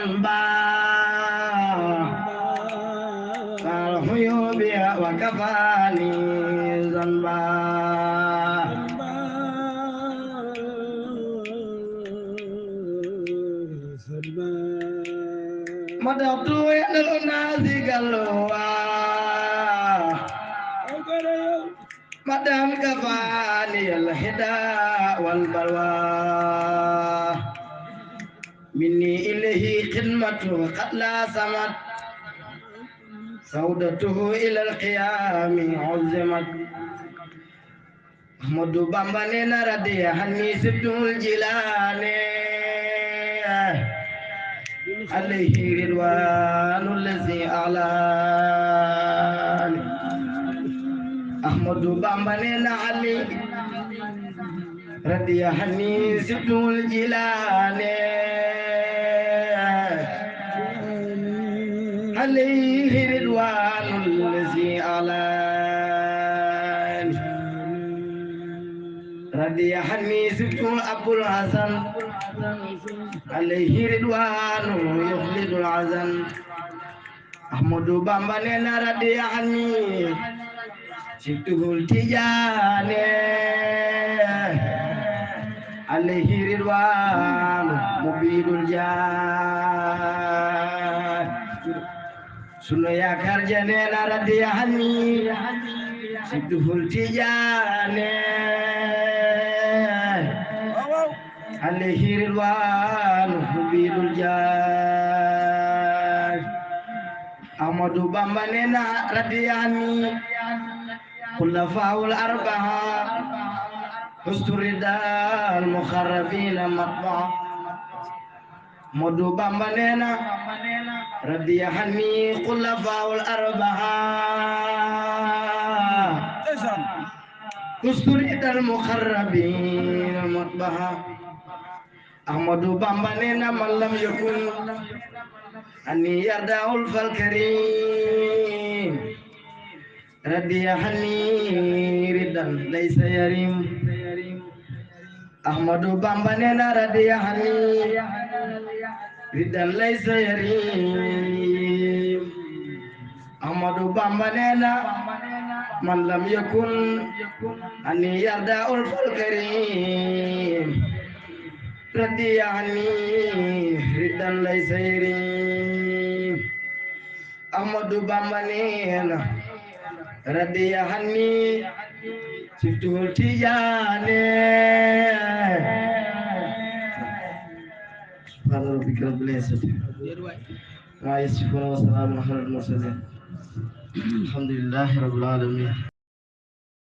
با الحيوب وكفاني ذنبا مدحت يد الناس قلوا مدام كفاني الهدى والبلوى مني إليه خدمته قد لا سمت سودته إلى القيام عزمت أحمد بامبا نينا ردي هني سبت الجيلان عليه رضوان الذي أعلان أحمد بامبا نينا علي ردي هني سبت الجيلان عليه رضوان الذي أعلان رضي عني سبت أبو الحسن عليه رضوان يخلد العزن أحمد بامبا نينا رضي عني سبته التجان عليه رضوان مبيد الجان sunu yaakaar ja neena radiya hanni sidduhul tijaane alayhi ridwaanu mubidul jaar Ahmadu Bamba neena radiya hanni khulafaul arbaa hustu ridal mukharrabina matbaa Ahmadu Bamba neena رضي عني خلفاء الأربعة أسطورة المقربين المطبعة أحمد بامبا نينا من لم يكن أني يرضى الكريم رضي عني رضا ليس يريم أحمد بامبا نينا رضي عني رضا ليس يريم أحمد بامبا نينا من لم يكن أن يرضى الكريم رضي عني رضا ليس يريم أحمد بامبا نينا رضي عني سبته التجاني سبحان ربك رب العزة عما يصفون وسلام على المرسلين الحمد لله رب العالمين